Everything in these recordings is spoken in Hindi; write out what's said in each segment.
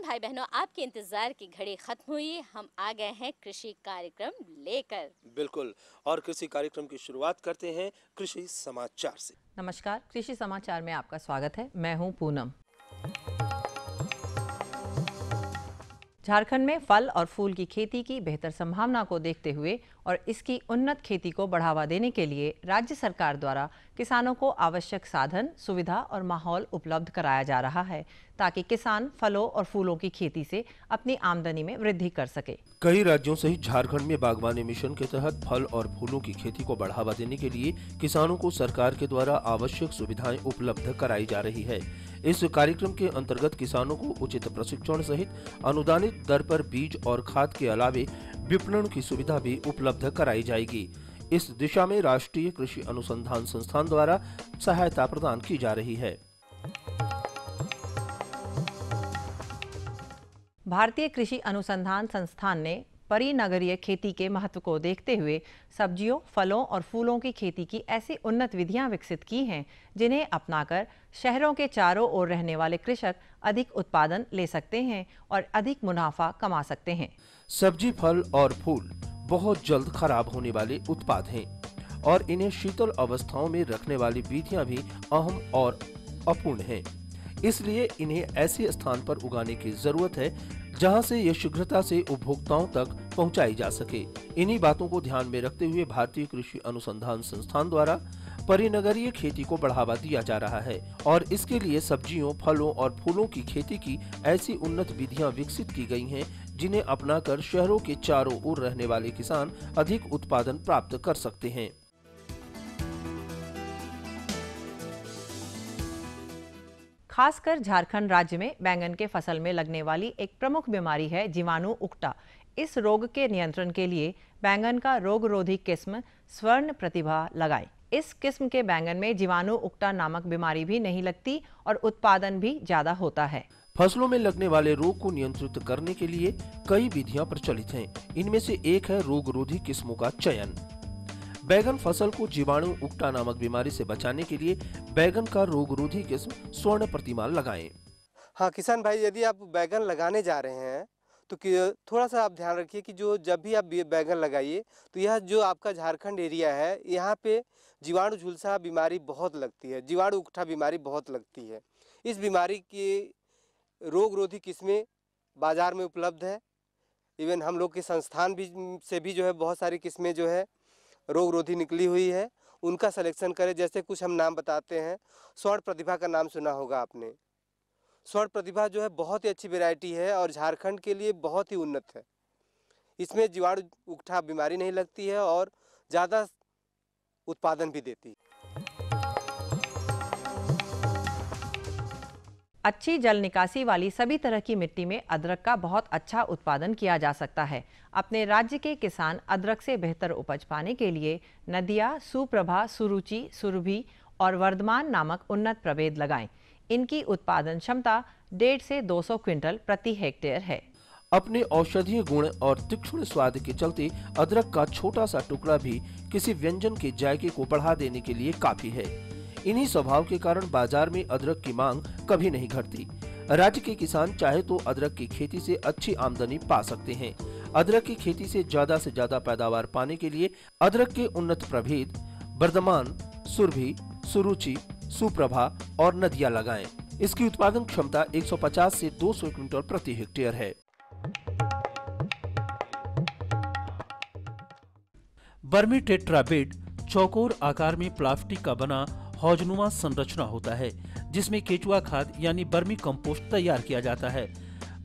भाई बहनों, आपके इंतजार की घड़ी खत्म हुई। हम आ गए हैं कृषि कार्यक्रम लेकर। बिल्कुल। और कृषि कार्यक्रम की शुरुआत करते हैं कृषि समाचार से। नमस्कार, कृषि समाचार में आपका स्वागत है। मैं हूं पूनम। झारखंड में फल और फूल की खेती की बेहतर संभावना को देखते हुए और इसकी उन्नत खेती को बढ़ावा देने के लिए राज्य सरकार द्वारा किसानों को आवश्यक साधन, सुविधा और माहौल उपलब्ध कराया जा रहा है ताकि किसान फलों और फूलों की खेती से अपनी आमदनी में वृद्धि कर सके। कई राज्यों सहित झारखंड में बागवानी मिशन के तहत फल और फूलों की खेती को बढ़ावा देने के लिए किसानों को सरकार के द्वारा आवश्यक सुविधाएं उपलब्ध कराई जा रही है। इस कार्यक्रम के अंतर्गत किसानों को उचित प्रशिक्षण सहित अनुदानित दर पर बीज और खाद के अलावे विपणन की सुविधा भी उपलब्ध कराई जाएगी। इस दिशा में राष्ट्रीय कृषि अनुसंधान संस्थान द्वारा सहायता प्रदान की जा रही है। भारतीय कृषि अनुसंधान संस्थान ने परिनगरीय खेती के महत्व को देखते हुए सब्जियों, फलों और फूलों की खेती की ऐसी उन्नत विधियां विकसित की हैं जिन्हें अपनाकर शहरों के चारों ओर रहने वाले कृषक अधिक उत्पादन ले सकते हैं और अधिक मुनाफा कमा सकते हैं। सब्जी, फल और फूल बहुत जल्द खराब होने वाले उत्पाद हैं और इन्हें शीतल अवस्थाओं में रखने वाली विधियां भी अहम और अपूर्ण हैं। इसलिए इन्हें ऐसे स्थान पर उगाने की जरूरत है जहां से ये शीघ्रता से उपभोक्ताओं तक पहुंचाई जा सके। इन्हीं बातों को ध्यान में रखते हुए भारतीय कृषि अनुसंधान संस्थान द्वारा परिनगरीय खेती को बढ़ावा दिया जा रहा है और इसके लिए सब्जियों, फलों और फूलों की खेती की ऐसी उन्नत विधियां विकसित की गई हैं जिन्हें अपनाकर शहरों के चारों ओर रहने वाले किसान अधिक उत्पादन प्राप्त कर सकते हैं। खासकर झारखंड राज्य में बैंगन के फसल में लगने वाली एक प्रमुख बीमारी है जीवाणु उकटा। इस रोग के नियंत्रण के लिए बैंगन का रोगरोधी किस्म स्वर्ण प्रतिभा लगाएं। इस किस्म के बैंगन में जीवाणु उकटा नामक बीमारी भी नहीं लगती और उत्पादन भी ज्यादा होता है। फसलों में लगने वाले रोग को नियंत्रित करने के लिए कई विधियां प्रचलित हैं। इनमें से एक है रोगरोधी किस्मों का चयन। बैगन फसल को जीवाणु उकटा नामक बीमारी से बचाने के लिए बैगन का रोगरोधी किस्म स्वर्ण प्रतिमा लगाएं। हाँ किसान भाई, यदि आप बैगन लगाने जा रहे हैं तो थोड़ा सा आप ध्यान रखिए कि जो जब भी आप बैगन लगाइए तो यह जो आपका झारखंड एरिया है यहाँ पे जीवाणु झुलसा बीमारी बहुत लगती है, जीवाणु उकठा बीमारी बहुत लगती है। इस बीमारी की रोगरोधी किस्में बाज़ार में उपलब्ध है। इवन हम लोग के संस्थान भी से भी जो है बहुत सारी किस्में जो है रोगरोधी निकली हुई है। उनका सिलेक्शन करें। जैसे कुछ हम नाम बताते हैं। स्वर्ण प्रतिभा का नाम सुना होगा आपने। स्वर्ण प्रतिभा जो है बहुत ही अच्छी वैरायटी है और झारखंड के लिए बहुत ही उन्नत है। इसमें जीवाणु उकठा बीमारी नहीं लगती है और ज़्यादा उत्पादन भी देती है। अच्छी जल निकासी वाली सभी तरह की मिट्टी में अदरक का बहुत अच्छा उत्पादन किया जा सकता है। अपने राज्य के किसान अदरक से बेहतर उपज पाने के लिए नदिया, सुप्रभा, सुरुचि, सुरभि और वर्धमान नामक उन्नत प्रभेद लगाएं। इनकी उत्पादन क्षमता 150 से 200 क्विंटल प्रति हेक्टेयर है। अपने औषधीय गुण और तीक्ष्ण स्वाद के चलते अदरक का छोटा सा टुकड़ा भी किसी व्यंजन के जायके को बढ़ा देने के लिए काफी है। इन्हीं स्वभाव के कारण बाजार में अदरक की मांग कभी नहीं घटती। राज्य के किसान चाहे तो अदरक की खेती से अच्छी आमदनी पा सकते हैं। अदरक की खेती से ज्यादा पैदावार पाने के लिए अदरक के उन्नत प्रभेद वर्धमान, सुरभि, सुरुचि, सुप्रभा और नदिया लगाएं। इसकी उत्पादन क्षमता 150 से 200 क्विंटल प्रति हेक्टेयर है। बर्मी टेट्राबिड चौकोर आकार में प्लास्टिक का बना हौजनुमा संरचना होता है जिसमें केचुआ खाद यानी बर्मी कंपोस्ट तैयार किया जाता है।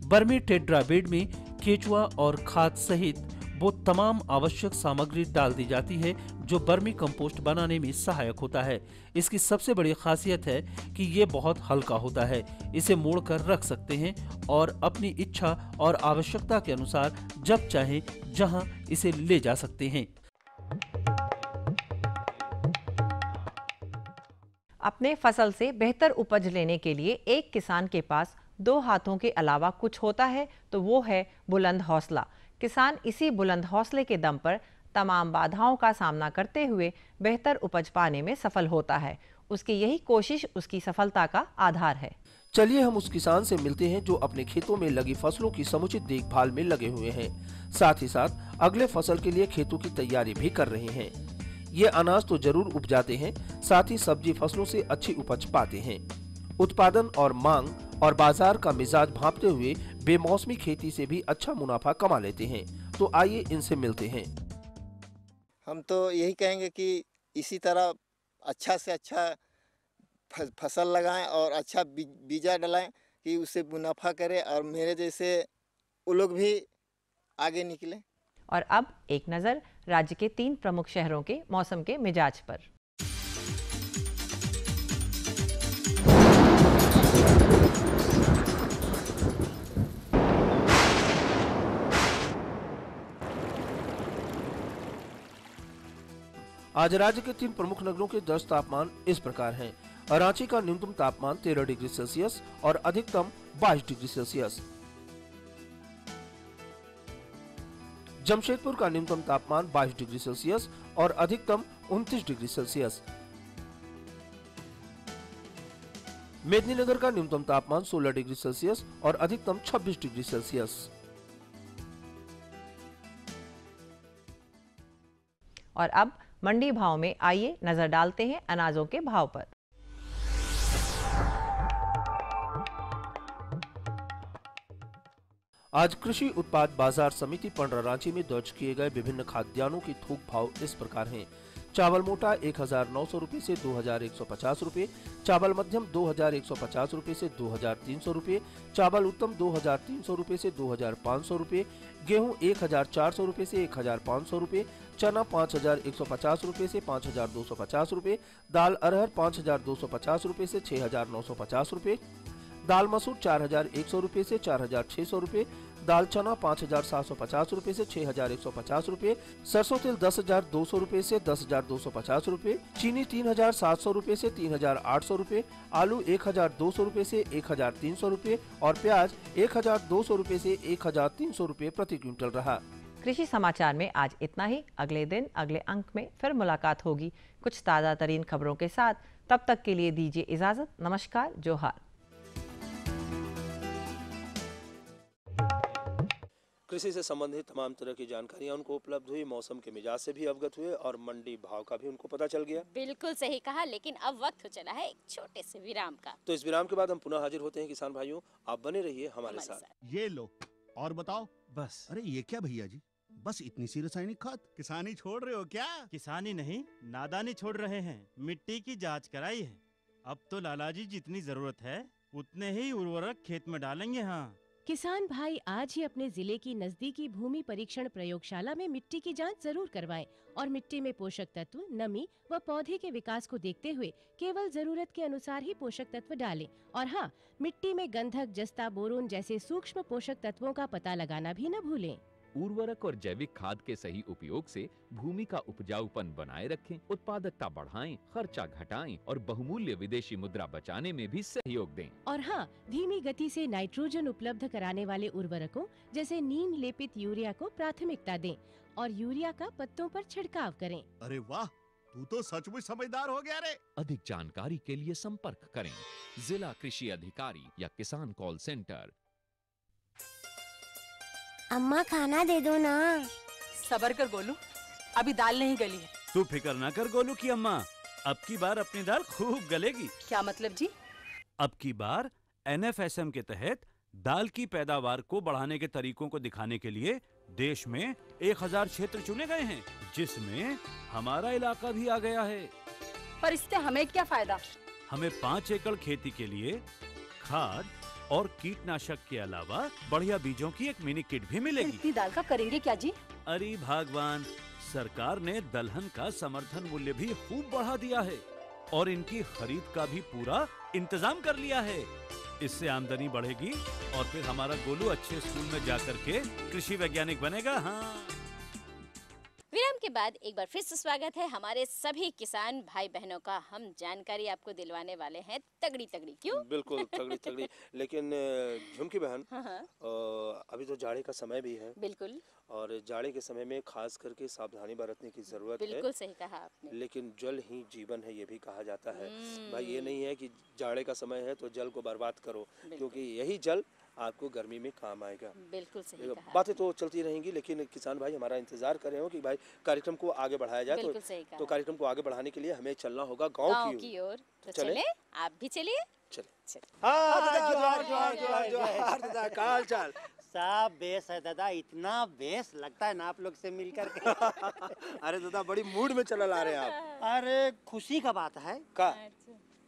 बर्मी टेट्राबिड में केचुआ और खाद सहित वो तमाम आवश्यक सामग्री डाल दी जाती है जो बर्मी कंपोस्ट बनाने में सहायक होता है। इसकी सबसे बड़ी खासियत है कि ये बहुत हल्का होता है। इसे मोड़कर रख सकते हैं और अपनी इच्छा और आवश्यकता के अनुसार जब चाहे जहां इसे ले जा सकते हैं। अपने फसल से बेहतर उपज लेने के लिए एक किसान के पास 2 हाथों के अलावा कुछ होता है तो वो है बुलंद हौसला। किसान इसी बुलंद हौसले के दम पर तमाम बाधाओं का सामना करते हुए बेहतर उपज पाने में सफल होता है। उसकी यही कोशिश उसकी सफलता का आधार है। चलिए हम उस किसान से मिलते हैं जो अपने खेतों में लगी फसलों की समुचित देखभाल में लगे हुए हैं, साथ ही साथ अगले फसल के लिए खेतों की तैयारी भी कर रहे हैं। ये अनाज तो जरूर उपजाते हैं, साथ ही सब्जी फसलों से अच्छी उपज पाते हैं। उत्पादन और मांग और बाजार का मिजाज भांपते हुए बेमौसमी खेती से भी अच्छा मुनाफा कमा लेते हैं। तो आइए इनसे मिलते हैं। हम तो यही कहेंगे कि इसी तरह अच्छा से अच्छा फसल लगाएं और अच्छा बीजा डलाएं कि उससे मुनाफा करें और मेरे जैसे वो लोग भी आगे निकलें। और अब एक नज़र राज्य के 3 प्रमुख शहरों के मौसम के मिजाज पर। आज राज्य के 3 प्रमुख नगरों के 10 तापमान इस प्रकार हैं। रांची का न्यूनतम तापमान 13 डिग्री सेल्सियस और अधिकतम 22 डिग्री सेल्सियस। जमशेदपुर का न्यूनतम तापमान 22 डिग्री सेल्सियस और अधिकतम 29 डिग्री सेल्सियस। मेदिनीनगर का न्यूनतम तापमान 16 डिग्री सेल्सियस और अधिकतम 26 डिग्री सेल्सियस। और अब मंडी भाव में आइए नजर डालते हैं अनाजों के भाव पर। आज कृषि उत्पाद बाजार समिति पंडरा रांची में दर्ज किए गए विभिन्न खाद्यान्नों की थोक भाव इस प्रकार हैं। चावल मोटा 1900 रुपए से 2150 रुपए, चावल मध्यम 2150 रुपए से 2300 रुपए, चावल उत्तम 2300 रुपए से 2500 रुपए, गेहूं 1400 रुपए से 1500 रुपए, चना 5150 रुपए से 5250 रुपए, दाल अरहर 5250 रुपए से 6950 रुपए, दाल मसूर 4100 रुपए से 4600 रुपए, दाल चना 5750 रुपए से 6150 रुपए, सरसों तेल 10200 रुपए से 10250 रुपए, चीनी 3700 रुपए से 3800 रुपए, आलू 1200 रुपए से 1300 रुपए और प्याज 1200 रुपए से 1300 रुपए प्रति क्विंटल रहा। कृषि समाचार में आज इतना ही। अगले दिन अगले अंक में फिर मुलाकात होगी कुछ ताज़ा तरीन खबरों के साथ। तब तक के लिए दीजिए इजाजत। नमस्कार, जोहार। कृषि से संबंधित तमाम तरह की जानकारियां उनको उपलब्ध हुई, मौसम के मिजाज से भी अवगत हुए और मंडी भाव का भी उनको पता चल गया। बिल्कुल सही कहा, लेकिन अब वक्त हो चला है एक छोटे से विराम का। तो इस विराम के बाद हम पुनः हाजिर होते हैं किसान भाइयों, आप बने रहिए हमारे साथ। ये लो और बताओ। बस। अरे ये क्या भैया जी, बस इतनी सी रासायनिक खाद? किसानी छोड़ रहे हो क्या? किसानी नहीं, नादानी छोड़ रहे हैं। मिट्टी की जांच कराई है। अब तो लालाजी जितनी जरूरत है उतने ही उर्वरक खेत में डालेंगे। हाँ, किसान भाई आज ही अपने जिले की नजदीकी भूमि परीक्षण प्रयोगशाला में मिट्टी की जांच जरूर करवाएं और मिट्टी में पोषक तत्व, नमी व पौधे के विकास को देखते हुए केवल जरूरत के अनुसार ही पोषक तत्व डालें। और हाँ, मिट्टी में गंधक, जस्ता, बोरोन जैसे सूक्ष्म पोषक तत्वों का पता लगाना भी न भूलें। उर्वरक और जैविक खाद के सही उपयोग से भूमि का उपजाऊपन बनाए रखें, उत्पादकता बढ़ाएं, खर्चा घटाएं और बहुमूल्य विदेशी मुद्रा बचाने में भी सहयोग दें। और हाँ, धीमी गति से नाइट्रोजन उपलब्ध कराने वाले उर्वरकों जैसे नीम लेपित यूरिया को प्राथमिकता दें और यूरिया का पत्तों पर छिड़काव करें। अरे वाह, तू तो सचमुच समझदार हो गया रे। अधिक जानकारी के लिए संपर्क करें जिला कृषि अधिकारी या किसान कॉल सेंटर। अम्मा खाना दे दो ना। सबर कर गोलू, अभी दाल नहीं गली है। तू फिक्र ना कर गोलू की अम्मा, अब की बार अपनी दाल खूब गलेगी। क्या मतलब जी? अब की बार NFSM के तहत दाल की पैदावार को बढ़ाने के तरीकों को दिखाने के लिए देश में 1000 क्षेत्र चुने गए हैं, जिसमें हमारा इलाका भी आ गया है। पर इससे हमें क्या फायदा? हमें 5 एकड़ खेती के लिए खाद और कीटनाशक के अलावा बढ़िया बीजों की एक मिनी किट भी मिलेगी। इतनी दाल का करेंगे क्या जी? अरे भगवान, सरकार ने दलहन का समर्थन मूल्य भी खूब बढ़ा दिया है और इनकी खरीद का भी पूरा इंतजाम कर लिया है। इससे आमदनी बढ़ेगी और फिर हमारा गोलू अच्छे स्कूल में जाकर के कृषि वैज्ञानिक बनेगा। हाँ, विराम के बाद एक बार फिर से स्वागत है हमारे सभी किसान भाई बहनों का। हम जानकारी आपको दिलवाने वाले हैं तगड़ी तगड़ी। क्यों? बिल्कुल तगड़ी तगड़ी। लेकिन झुमकी बहन, हाँ हाँ अभी तो जाड़े का समय भी है बिल्कुल और जाड़े के समय में खास करके सावधानी बरतने की जरूरत है। बिल्कुल सही कहा आपने। लेकिन जल ही जीवन है, ये भी कहा जाता है भाई। ये नहीं है कि जाड़े का समय है तो जल को बर्बाद करो, क्योंकि यही जल आपको गर्मी में काम आएगा। बिल्कुल सही कहा। बातें तो चलती रहेंगी, लेकिन किसान भाई हमारा इंतजार कर रहे हो कि भाई कार्यक्रम को आगे बढ़ाया जाए। बिल्कुल सही कहा। तो कार्यक्रम को आगे बढ़ाने के लिए हमें चलना होगा गांव की ओर। तो चले, आप भी चलिए। चले। हाल चाल सब बेस है दादा, इतना बेस लगता है ना आप लोग से मिलकर के। अरे दादा बड़ी मूड में चल आ रहे हैं आप। अरे खुशी का बात है का?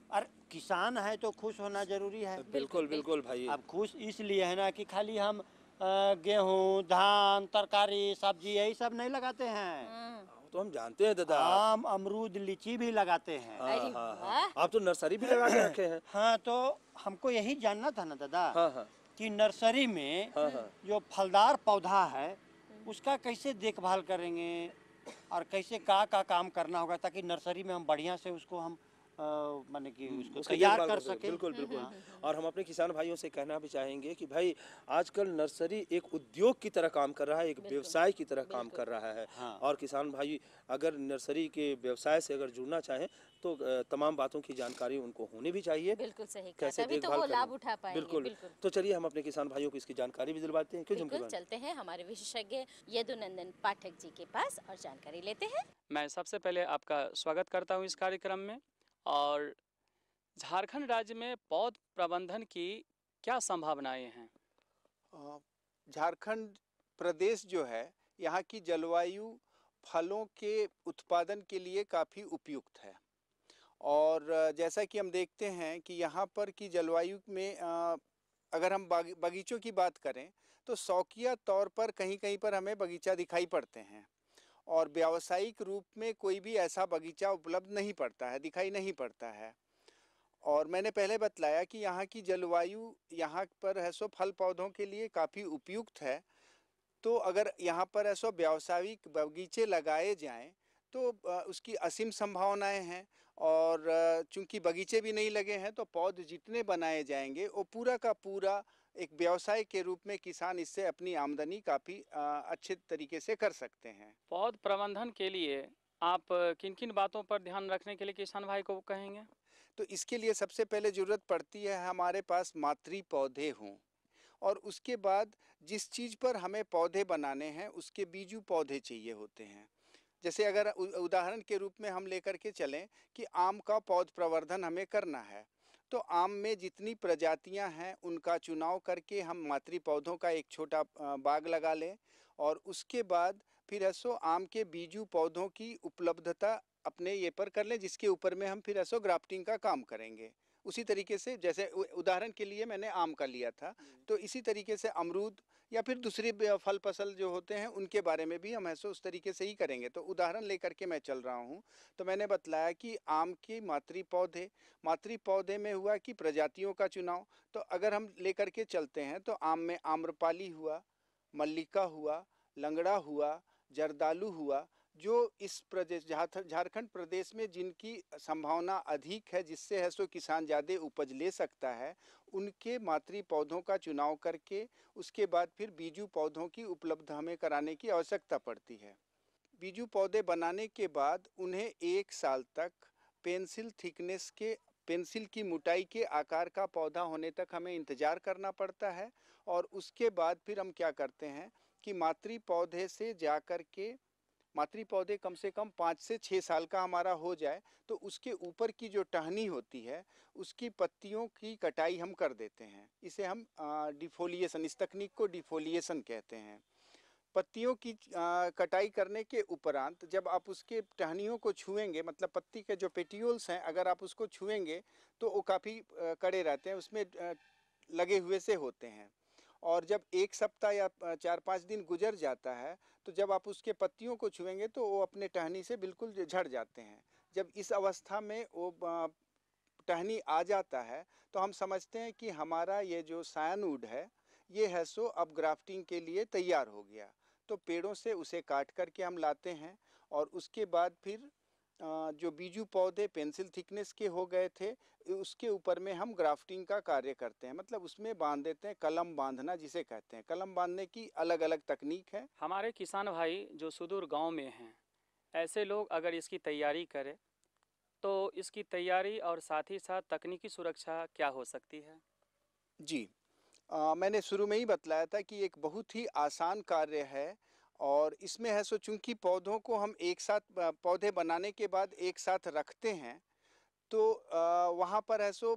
अरे किसान है तो खुश होना जरूरी है। बिल्कुल बिल्कुल भाई। अब खुश इसलिए है ना कि खाली हम गेहूं, धान, तरकारी, सब्जी यही सब नहीं लगाते हैं। तो हम जानते हैं दादा। आम, अमरूद, लीची भी लगाते हैं। आप तो नर्सरी भी लगा के रखे हैं। हाँ, तो हमको यही जानना था ना दादा। हाँ। कि नर्सरी में जो फलदार पौधा है उसका कैसे देखभाल करेंगे और कैसे का काम करना होगा ताकि नर्सरी में हम बढ़िया से उसको हम माने कि उसको तैयार कर सके। बिल्कुल बिल्कुल। और हम अपने किसान भाइयों से कहना भी चाहेंगे कि भाई आजकल नर्सरी एक उद्योग की तरह काम कर रहा है, एक व्यवसाय की तरह काम कर रहा है। और किसान भाई अगर नर्सरी के व्यवसाय से अगर जुड़ना चाहें तो तमाम बातों की जानकारी उनको होनी भी चाहिए। बिल्कुल सही कहा, कैसे तभी तो वो लाभ उठा पाएंगे। बिल्कुल। तो चलिए हम अपने किसान भाइयों को इसकी जानकारी भी दिलवाते हैं। बिल्कुल, चलते हैं हमारे विशेषज्ञ यदुनंदन पाठक जी के पास और जानकारी लेते हैं। मैं सबसे पहले आपका स्वागत करता हूं इस कार्यक्रम में। और झारखंड राज्य में पौध प्रबंधन की क्या संभावनाएं हैं? झारखंड प्रदेश जो है यहाँ की जलवायु फलों के उत्पादन के लिए काफ़ी उपयुक्त है। और जैसा कि हम देखते हैं कि यहाँ पर की जलवायु में अगर हम बगीचों की बात करें तो शौकिया तौर पर कहीं कहीं पर हमें बगीचा दिखाई पड़ते हैं और व्यावसायिक रूप में कोई भी ऐसा बगीचा उपलब्ध नहीं पड़ता है, दिखाई नहीं पड़ता है। और मैंने पहले बतलाया कि यहाँ की जलवायु यहाँ पर है सो फल पौधों के लिए काफ़ी उपयुक्त है। तो अगर यहाँ पर ऐसा व्यावसायिक बगीचे लगाए जाएं तो उसकी असीम संभावनाएं हैं। और चूंकि बगीचे भी नहीं लगे हैं तो पौध जितने बनाए जाएंगे वो पूरा का पूरा एक व्यवसाय के रूप में किसान इससे अपनी आमदनी काफ़ी अच्छे तरीके से कर सकते हैं। पौध प्रबंधन के लिए आप किन किन बातों पर ध्यान रखने के लिए किसान भाई को कहेंगे? तो इसके लिए सबसे पहले ज़रूरत पड़ती है हमारे पास मातृ पौधे हों और उसके बाद जिस चीज़ पर हमें पौधे बनाने हैं उसके बीजू पौधे चाहिए होते हैं। जैसे अगर उदाहरण के रूप में हम लेकर के चलें कि आम का पौध प्रवर्धन हमें करना है तो आम में जितनी प्रजातियां हैं उनका चुनाव करके हम मातृ पौधों का एक छोटा बाग लगा लें और उसके बाद फिर ऐसो आम के बीजू पौधों की उपलब्धता अपने ये पर कर लें जिसके ऊपर में हम फिर ऐसो ग्राफ्टिंग का काम करेंगे। उसी तरीके से जैसे उदाहरण के लिए मैंने आम का लिया था तो इसी तरीके से अमरूद या फिर दूसरे फल फसल जो होते हैं उनके बारे में भी हम ऐसे उस तरीके से ही करेंगे। तो उदाहरण लेकर के मैं चल रहा हूँ तो मैंने बतलाया कि आम की मातृ पौधे में हुआ कि प्रजातियों का चुनाव। तो अगर हम लेकर के चलते हैं तो आम में आम्रपाली हुआ, मल्लिका हुआ, लंगड़ा हुआ, जर्दालू हुआ, जो इस प्रदेश झारखंड प्रदेश में जिनकी संभावना अधिक है जिससे है सो किसान ज़्यादा उपज ले सकता है उनके मातृ पौधों का चुनाव करके उसके बाद फिर बीजू पौधों की उपलब्ध हमें कराने की आवश्यकता पड़ती है। बीजू पौधे बनाने के बाद उन्हें 1 साल तक पेंसिल की मोटाई के आकार का पौधा होने तक हमें इंतज़ार करना पड़ता है। और उसके बाद फिर हम क्या करते हैं कि मातृ पौधे से जा कर के मातृ पौधे कम से कम 5 से 6 साल का हमारा हो जाए तो उसके ऊपर की जो टहनी होती है उसकी पत्तियों की कटाई हम कर देते हैं। इसे हम डिफोलिएशन, इस तकनीक को डिफोलिएशन कहते हैं। पत्तियों की कटाई करने के उपरांत जब आप उसके टहनियों को छुएंगे मतलब पत्ती के जो पेटियोल्स हैं अगर आप उसको छुएंगे तो वो काफ़ी कड़े रहते हैं, उसमें लगे हुए से होते हैं। और जब 1 सप्ताह या 4-5 दिन गुजर जाता है तो जब आप उसके पत्तियों को छुएंगे तो वो अपने टहनी से बिल्कुल झड़ जाते हैं। जब इस अवस्था में वो टहनी आ जाता है तो हम समझते हैं कि हमारा ये जो सायानवुड है ये है सो अब ग्राफ्टिंग के लिए तैयार हो गया। तो पेड़ों से उसे काट करके हम लाते हैं और उसके बाद फिर जो बीजू पौधे पेंसिल थिकनेस के हो गए थे उसके ऊपर में हम ग्राफ्टिंग का कार्य करते हैं, मतलब उसमें बांध देते हैं, कलम बांधना जिसे कहते हैं। कलम बांधने की अलग अलग तकनीक है। हमारे किसान भाई जो सुदूर गांव में हैं, ऐसे लोग अगर इसकी तैयारी करें तो इसकी तैयारी और साथ ही साथ तकनीकी सुरक्षा क्या हो सकती है? जी, मैंने शुरू में ही बतलाया था कि एक बहुत ही आसान कार्य है और इसमें है सो चूंकि पौधों को हम एक साथ पौधे बनाने के बाद एक साथ रखते हैं तो वहाँ पर है सो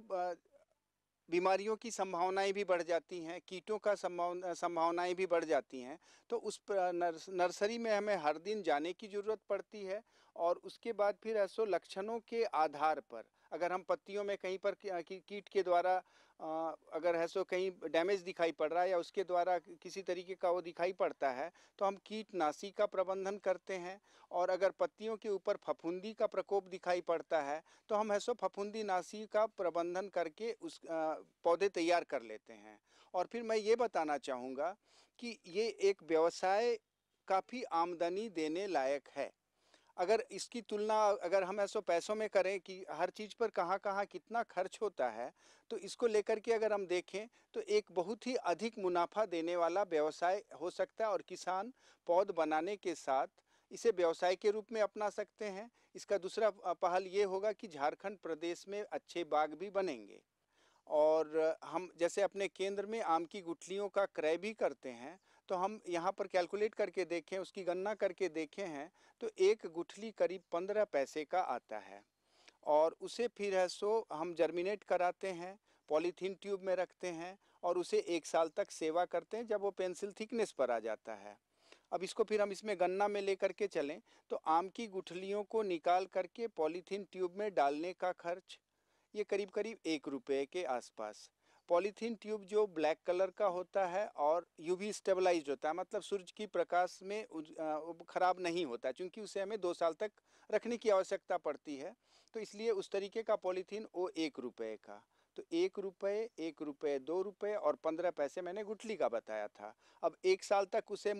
बीमारियों की संभावनाएं भी बढ़ जाती हैं, कीटों का संभावनाएं भी बढ़ जाती हैं। तो उस नर्सरी में हमें हर दिन जाने की ज़रूरत पड़ती है और उसके बाद फिर ऐसो लक्षणों के आधार पर अगर हम पत्तियों में कहीं पर कीट के द्वारा अगर है सो कहीं डैमेज दिखाई पड़ रहा है या उसके द्वारा किसी तरीके का वो दिखाई पड़ता है तो हम कीटनाशी का प्रबंधन करते हैं। और अगर पत्तियों के ऊपर फफूंदी का प्रकोप दिखाई पड़ता है तो हम ऐसो फफूंदी नाशी का प्रबंधन करके उस पौधे तैयार कर लेते हैं। और फिर मैं ये बताना चाहूँगा कि ये एक व्यवसाय काफ़ी आमदनी देने लायक है। अगर इसकी तुलना अगर हम ऐसो पैसों में करें कि हर चीज़ पर कहाँ कहाँ कितना खर्च होता है तो इसको लेकर के अगर हम देखें तो एक बहुत ही अधिक मुनाफा देने वाला व्यवसाय हो सकता है और किसान पौध बनाने के साथ इसे व्यवसाय के रूप में अपना सकते हैं। इसका दूसरा पहल ये होगा कि झारखंड प्रदेश में अच्छे बाग भी बनेंगे और हम जैसे अपने केंद्र में आम की गुठलियों का क्रय भी करते हैं तो हम यहाँ पर कैलकुलेट करके देखें, उसकी गणना करके देखे हैं तो एक गुठली करीब 15 पैसे का आता है और उसे फिर है सो हम जर्मिनेट कराते हैं, पॉलीथीन ट्यूब में रखते हैं और उसे 1 साल तक सेवा करते हैं जब वो पेंसिल थिकनेस पर आ जाता है। अब इसको फिर हम इसमें गणना में लेकर के चलें तो आम की गुठलियों को निकाल करके पॉलीथीन ट्यूब में डालने का खर्च ये करीब करीब 1 रुपये के आसपास। पॉलीथीन ट्यूब जो ब्लैक कलर का होता है और यूवी स्टेबलाइज्ड होता है, मतलब सूरज की प्रकाश में ख़राब नहीं होता क्योंकि उसे हमें 2 साल तक रखने की आवश्यकता पड़ती है, तो इसलिए उस तरीके का पॉलीथीन वो 1 रुपये का। तो 1 रुपये 2 रुपये और 15 पैसे मैंने गुठली का बताया था। अब 1 साल तक उसे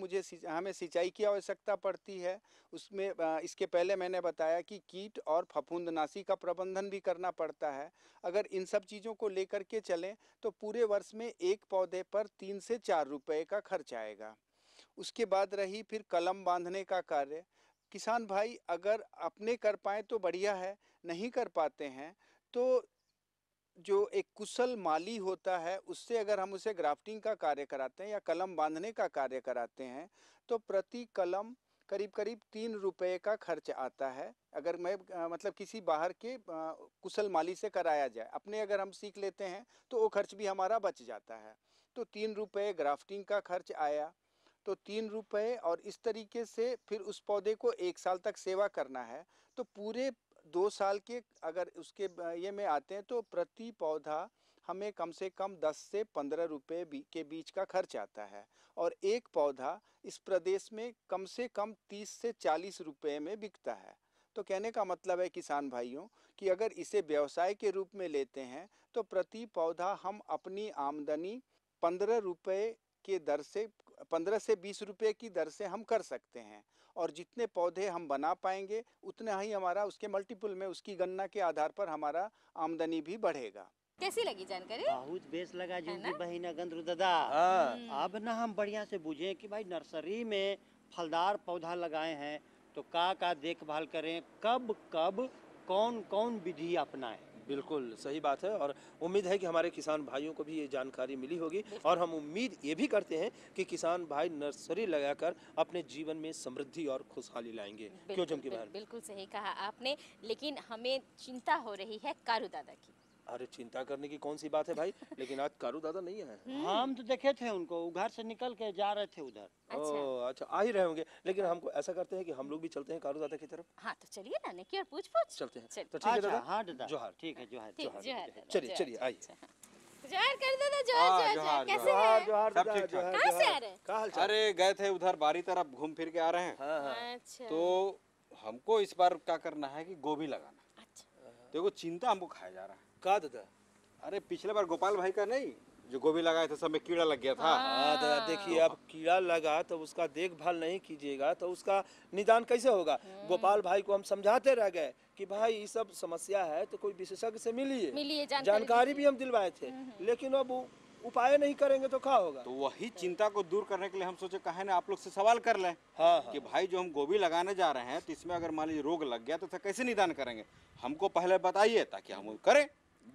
हमें सिंचाई की आवश्यकता पड़ती है। उसमें इसके पहले मैंने बताया कि कीट और फफूंदनाशी का प्रबंधन भी करना पड़ता है। अगर इन सब चीज़ों को लेकर के चलें तो पूरे वर्ष में एक पौधे पर 3 से 4 रुपये का खर्च आएगा। उसके बाद रही फिर कलम बांधने का कार्य। किसान भाई अगर अपने कर पाएँ तो बढ़िया है, नहीं कर पाते हैं तो जो एक कुशल माली होता है उससे अगर हम उसे ग्राफ्टिंग का कार्य कराते हैं या कलम बांधने का कार्य कराते हैं तो प्रति कलम करीब करीब 3 रुपये का खर्च आता है। अगर मैं मतलब किसी बाहर के कुशल माली से कराया जाए, अपने अगर हम सीख लेते हैं तो वो खर्च भी हमारा बच जाता है। तो 3 रुपये ग्राफ्टिंग का खर्च आया, तो 3 रुपये और इस तरीके से फिर उस पौधे को 1 साल तक सेवा करना है तो पूरे 2 साल के अगर उसके ये में आते हैं तो प्रति पौधा हमें कम से कम 10 से 15 रुपये के बीच का खर्च आता है और एक पौधा इस प्रदेश में कम से कम 30 से 40 रुपये में बिकता है। तो कहने का मतलब है किसान भाइयों कि अगर इसे व्यवसाय के रूप में लेते हैं तो प्रति पौधा हम अपनी आमदनी 15 रुपये के दर से 15 से 20 रुपये की दर से हम कर सकते हैं और जितने पौधे हम बना पाएंगे उतना ही हमारा उसके मल्टीपल में उसकी गणना के आधार पर हमारा आमदनी भी बढ़ेगा। कैसी लगी जानकारी? बहुत बेस लगा जी बहिना गंद्र दादा। अब ना हम बढ़िया से बुझे कि भाई नर्सरी में फलदार पौधा लगाए हैं तो का देखभाल करें, कब कब कौन कौन विधि अपनाएं। बिल्कुल सही बात है और उम्मीद है कि हमारे किसान भाइयों को भी ये जानकारी मिली होगी और हम उम्मीद ये भी करते हैं कि किसान भाई नर्सरी लगाकर अपने जीवन में समृद्धि और खुशहाली लाएंगे। क्यों चमकी बहन? बिल्कुल सही कहा आपने, लेकिन हमें चिंता हो रही है कारू दादा की। अरे चिंता करने की कौन सी बात है भाई, लेकिन आज कारू दादा नहीं आए। हम तो देखे थे उनको, घर से निकल के जा रहे थे उधर। अच्छा आ ही रहे होंगे, लेकिन हमको ऐसा करते हैं कि हम लोग भी चलते हैं कारू दादा की तरफ। हाँ तो चलिए ना, की और पूछ चलते हैं। तो ठीक है दादा। हाँ दादा, जोहार। ठीक है, जोहार। चलिए चलिए आइए। जोहार कर दादा, जोहार। कैसे हैं? कहाँ से आ रहे हैं? अरे गए थे उधर बारी तरफ, घूम फिर के आ रहे हैं। अच्छा। तो हमको इस बार क्या करना है कि गोभी लगाना। देखो चिंता हमको खाया जा रहा है। का दादा? अरे पिछले बार गोपाल भाई का नहीं जो गोभी लगाए थे सब में कीड़ा लग गया था। हाँ, तो देखिए अब कीड़ा लगा तो उसका देखभाल नहीं कीजिएगा तो उसका निदान कैसे होगा। गोपाल भाई को हम समझाते रह गए कि भाई ये सब समस्या है तो कोई विशेषज्ञ से मिलिए, जानकारी भी हम दिलवाए थे, लेकिन अब उपाय नहीं करेंगे तो क्या होगा। तो वही चिंता को दूर करने के लिए हम सोचे कहे ना आप लोग से सवाल कर लें। हाँ। कि भाई जो हम गोभी लगाने जा रहे हैं तो इसमें अगर मान लीजिए रोग लग गया तो इसका कैसे निदान करेंगे, हमको पहले बताइए ताकि हम करें।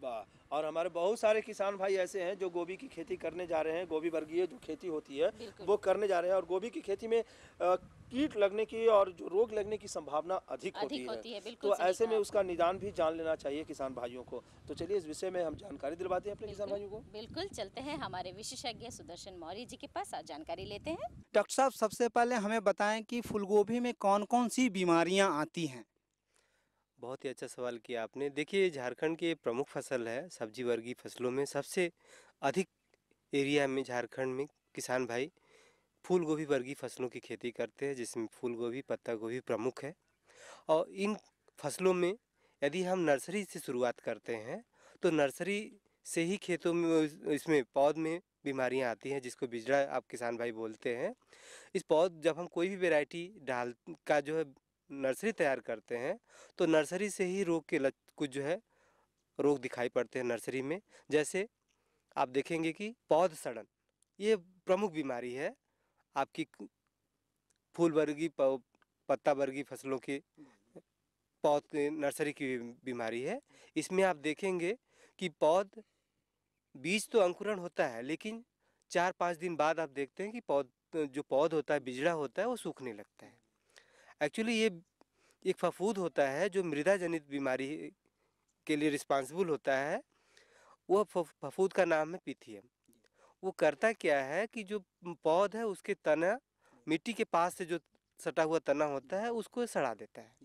वाह। और हमारे बहुत सारे किसान भाई ऐसे हैं जो गोभी की खेती करने जा रहे हैं, गोभी वर्गीय जो खेती होती है वो करने जा रहे हैं, और गोभी की खेती में कीट लगने की और जो रोग लगने की संभावना अधिक होती है। तो ऐसे में उसका निदान भी जान लेना चाहिए किसान भाइयों को। तो चलिए इस विषय में हम जानकारी दिलवाते हैं अपने किसान भाइयों को। बिल्कुल, चलते हैं हमारे विशेषज्ञ सुदर्शन मौर्य जी के पास और जानकारी लेते हैं। डॉक्टर साहब, सबसे पहले हमें बताएं कि फूलगोभी में कौन कौन सी बीमारियां आती हैं। बहुत ही अच्छा सवाल किया आपने। देखिए झारखंड की प्रमुख फसल है, सब्जी वर्गीय फसलों में सबसे अधिक एरिया में झारखंड में किसान भाई फूल गोभी वर्गीय फसलों की खेती करते हैं, जिसमें फूल गोभी, पत्ता गोभी प्रमुख है। और इन फसलों में यदि हम नर्सरी से शुरुआत करते हैं तो नर्सरी से ही खेतों में इसमें पौध में बीमारियां आती हैं, जिसको बिजड़ा आप किसान भाई बोलते हैं। इस पौध जब हम कोई भी वैरायटी डाल का जो है नर्सरी तैयार करते हैं तो नर्सरी से ही रोग के कुछ जो है रोग दिखाई पड़ते हैं नर्सरी में। जैसे आप देखेंगे कि पौध सड़न ये प्रमुख बीमारी है आपकी फूल वर्गीय पत्ता वर्गीय फसलों के पौध नर्सरी की बीमारी है। इसमें आप देखेंगे कि पौध बीज तो अंकुरण होता है, लेकिन 4-5 दिन बाद आप देखते हैं कि जो पौध होता है, बिजड़ा होता है, वो सूखने लगता है। एक्चुअली ये एक फफूंद होता है जो मृदा जनित बीमारी के लिए रिस्पांसिबल होता है। वो फफूंद का नाम है पिथियम। वो करता क्या है कि जो पौध है उसके तना मिट्टी के पास से जो सटा हुआ तना होता है उसको सड़ा देता है।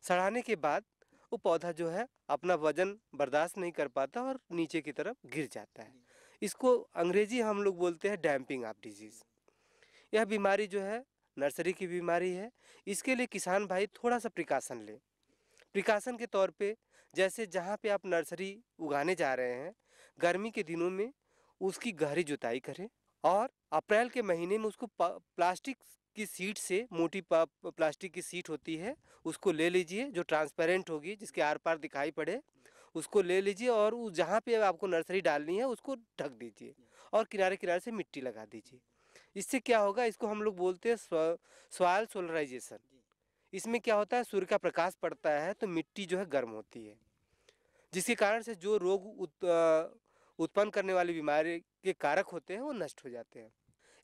सड़ाने के बाद वो पौधा जो है अपना वजन बर्दाश्त नहीं कर पाता और नीचे की तरफ गिर जाता है। इसको अंग्रेजी हम लोग बोलते हैं डैम्पिंग ऑफ डिजीज। यह बीमारी जो है नर्सरी की बीमारी है। इसके लिए किसान भाई थोड़ा सा प्रिकॉशन लें। प्रिकॉशन के तौर पे जैसे जहाँ पे आप नर्सरी उगाने जा रहे हैं, गर्मी के दिनों में उसकी गहरी जुताई करें और अप्रैल के महीने में उसको प्लास्टिक की सीट से, मोटी प्लास्टिक की सीट होती है, उसको ले लीजिए जो ट्रांसपेरेंट होगी, जिसके आर पार दिखाई पड़े, उसको ले लीजिए और उस जहाँ पे आपको नर्सरी डालनी है उसको ढक दीजिए और किनारे किनारे से मिट्टी लगा दीजिए। इससे क्या होगा, इसको हम लोग बोलते हैं सॉइल सोलराइजेशन। इसमें क्या होता है, सूर्य का प्रकाश पड़ता है तो मिट्टी जो है गर्म होती है, जिसके कारण से जो रोग उत्पन्न करने वाली बीमारी के कारक होते हैं वो नष्ट हो जाते हैं।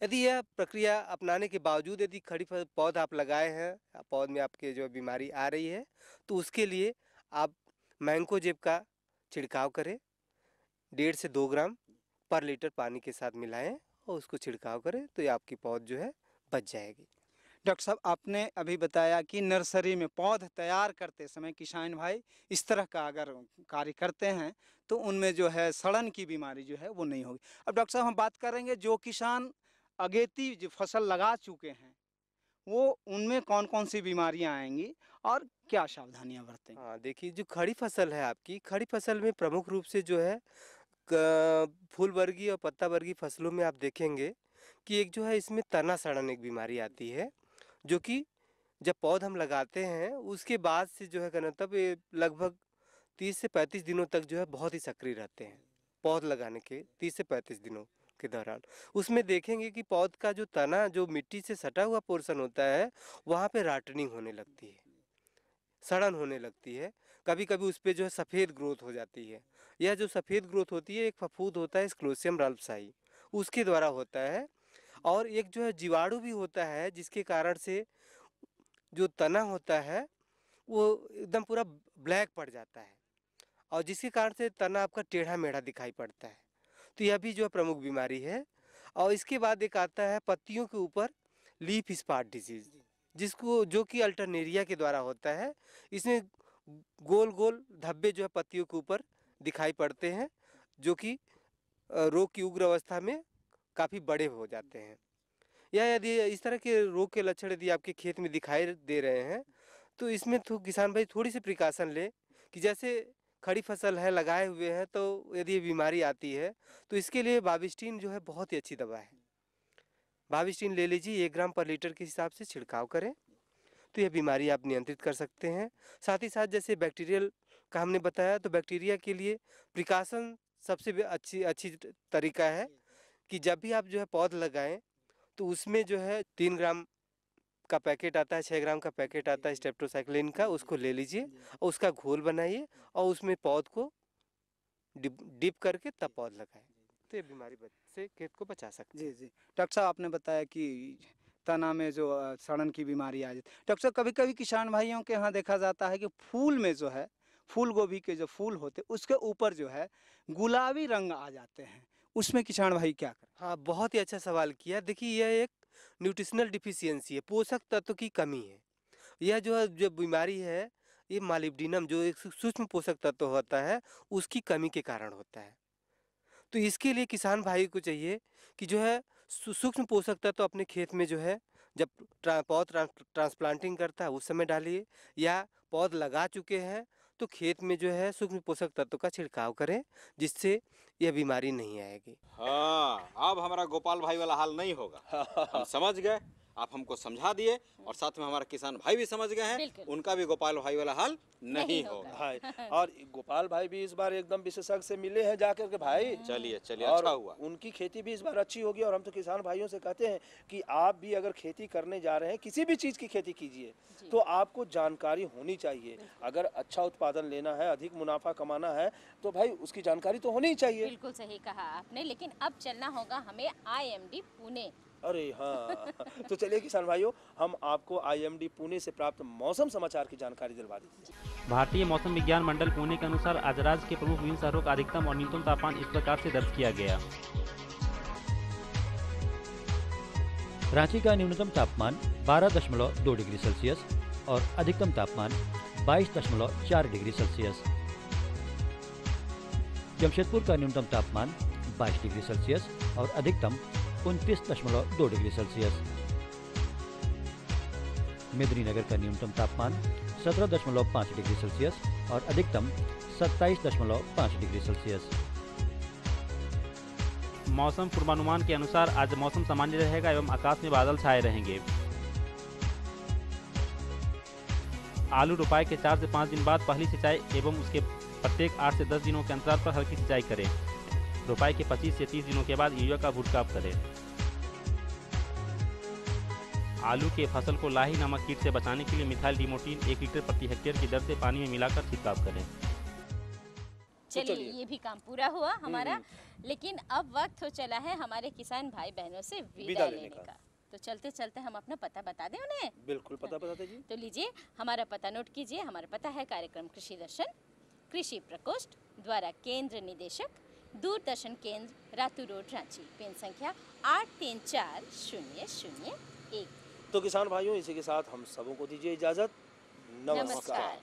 यदि यह प्रक्रिया अपनाने के बावजूद यदि खड़ी पौध आप लगाए हैं, पौध में आपके जो बीमारी आ रही है, तो उसके लिए आप मैंकोजेब का छिड़काव करें। 1.5 से 2 ग्राम पर लीटर पानी के साथ मिलाएं और उसको छिड़काव करें तो ये आपकी पौध जो है बच जाएगी। डॉक्टर साहब, आपने अभी बताया कि नर्सरी में पौध तैयार करते समय किसान भाई इस तरह का अगर कार्य करते हैं तो उनमें जो है सड़न की बीमारी जो है वो नहीं होगी। अब डॉक्टर साहब हम बात करेंगे जो किसान अगेती जो फसल लगा चुके हैं वो उनमें कौन कौन सी बीमारियां आएंगी और क्या सावधानियां बरतें। हाँ, देखिए जो खड़ी फसल है आपकी, खड़ी फसल में प्रमुख रूप से जो है फूल वर्गीय और पत्ता वर्गीय फसलों में आप देखेंगे कि एक जो है इसमें तना सड़न एक बीमारी आती है, जो कि जब पौध हम लगाते हैं उसके बाद से जो है कहना तब ये लगभग 30 से 35 दिनों तक जो है बहुत ही सक्रिय रहते हैं। पौध लगाने के 30 से 35 दिनों के दौरान उसमें देखेंगे कि पौध का जो तना जो मिट्टी से सटा हुआ पोर्शन होता है वहाँ पे राटनिंग होने लगती है, सड़न होने लगती है। कभी कभी उस पर जो है सफ़ेद ग्रोथ हो जाती है। यह जो सफ़ेद ग्रोथ होती है एक फफूंद होता है स्क्लोसियम रल्पसाई, उसके द्वारा होता है। और एक जो है जीवाणु भी होता है जिसके कारण से जो तना होता है वो एकदम पूरा ब्लैक पड़ जाता है और जिसके कारण से तना आपका टेढ़ा मेढ़ा दिखाई पड़ता है। तो यह भी जो है प्रमुख बीमारी है। और इसके बाद एक आता है पत्तियों के ऊपर लीफ स्पॉट डिजीज, जिसको जो कि अल्टरनेरिया के द्वारा होता है। इसमें गोल गोल धब्बे जो है पत्तियों के ऊपर दिखाई पड़ते हैं, जो कि रोग की उग्र अवस्था में काफ़ी बड़े हो जाते हैं। या यदि इस तरह के रोग के लक्षण यदि आपके खेत में दिखाई दे रहे हैं तो इसमें तो किसान भाई थोड़ी सी प्रिकॉशन ले कि जैसे खड़ी फसल है लगाए हुए हैं, तो यदि ये बीमारी आती है तो इसके लिए बाविस्टीन जो है बहुत ही अच्छी दवा है। बाविस्टीन ले लीजिए, 1 ग्राम पर लीटर के हिसाब से छिड़काव करें तो यह बीमारी आप नियंत्रित कर सकते हैं। साथ ही साथ जैसे बैक्टीरियल का हमने बताया, तो बैक्टीरिया के लिए प्रिकॉशन सबसे अच्छी तरीका है कि जब भी आप जो है पौध लगाएं तो उसमें जो है 3 ग्राम का पैकेट आता है, 6 ग्राम का पैकेट आता है स्टेप्टोसाइक्लिन का, उसको ले लीजिए और उसका घोल बनाइए और उसमें पौध को डिप करके तब पौध लगाएं, तो ये बीमारी से खेत को बचा सकते हैं। जी जी डॉक्टर साहब, आपने बताया कि तना में जो सड़न की बीमारी आ जाती है। डॉक्टर साहब, कभी कभी किसान भाइयों के यहाँ देखा जाता है कि फूल में जो है, फूल गोभी के जो फूल होते हैं उसके ऊपर जो है गुलाबी रंग आ जाते हैं, उसमें किसान भाई क्या करें? हाँ, बहुत ही अच्छा सवाल किया। देखिए, यह एक न्यूट्रिशनल डिफिशियंसी है, पोषक तत्व की कमी है। यह जो बीमारी है, ये मालिब्डिनम जो एक सूक्ष्म पोषक तत्व होता है उसकी कमी के कारण होता है। तो इसके लिए किसान भाई को चाहिए कि जो है सूक्ष्म पोषक तत्व अपने खेत में जो है जब पौध ट्रांसप्लांटिंग करता है उस समय डालिए, या पौध लगा चुके हैं तो खेत में जो है सूक्ष्म पोषक तत्व का छिड़काव करें, जिससे यह बीमारी नहीं आएगी। हाँ, अब हमारा गोपाल भाई वाला हाल नहीं होगा। हम समझ गए, आप हमको समझा दिए और साथ में हमारा किसान भाई भी समझ गए हैं, उनका भी गोपाल भाई वाला हाल नहीं होगा। हाँ, और गोपाल भाई भी इस बार एकदम विशेषज्ञ से मिले हैं जाकर के भाई। चलिए अच्छा हुआ। उनकी खेती भी इस बार अच्छी होगी और हम तो किसान भाइयों से कहते हैं कि आप भी अगर खेती करने जा रहे हैं, किसी भी चीज की खेती कीजिए तो आपको जानकारी होनी चाहिए। अगर अच्छा उत्पादन लेना है, अधिक मुनाफा कमाना है तो भाई उसकी जानकारी तो होनी ही चाहिए। बिल्कुल सही कहा आपने, लेकिन अब चलना होगा हमें IMD पुणे। अरे हाँ, तो चलिए किसान भाइयों, हम आपको IMD पुणे से प्राप्त मौसम समाचार की जानकारी दिलवा देते हैं। भारतीय मौसम विज्ञान मंडल पुणे के अनुसार आज राज्य के प्रमुख विभिन्न शहरों का अधिकतम और न्यूनतम तापमान इस प्रकार से दर्ज किया गया। रांची का न्यूनतम तापमान 12.2 डिग्री सेल्सियस और अधिकतम तापमान 22.4 डिग्री सेल्सियस। जमशेदपुर का न्यूनतम तापमान 22 डिग्री सेल्सियस और अधिकतम 29.2 डिग्री सेल्सियस। मेदिनीनगर का न्यूनतम तापमान 17.5 डिग्री सेल्सियस और अधिकतम 27.5 डिग्री सेल्सियस। मौसम पूर्वानुमान के अनुसार आज मौसम सामान्य रहेगा एवं आकाश में बादल छाए रहेंगे। आलू रोपाई के 4 से 5 दिन बाद पहली सिंचाई एवं उसके प्रत्येक 8 से 10 दिनों के अंतराल पर हल्की सिंचाई करें। रोपाई के 25 से 30 दिनों के बाद यूरिया का भुटकाव करें। आलू के फसल को लाही नामक कीट से बचाने के लिए मिथाइल डिमोटिन 1 लीटर प्रति हेक्टेयर की दर से पानी में मिलाकर छिड़काव करें। चलिए, ये भी काम पूरा हुआ हमारा, लेकिन अब वक्त हो चला है हमारे किसान भाई बहनों से विदा लेने का। तो चलते चलते हम अपना पता बता दें उन्हें। बिल्कुल, पता बता दीजिए। तो लीजिए, हमारा पता नोट कीजिए। हमारा पता है कार्यक्रम कृषि दर्शन, कृषि प्रकोष्ठ द्वारा केंद्र निदेशक, दूरदर्शन केंद्र, रातू रोड, रांची। पेन संख्या 834001। तो किसान भाइयों, इसी के साथ हम सबों को दीजिए इजाजत। नमस्कार।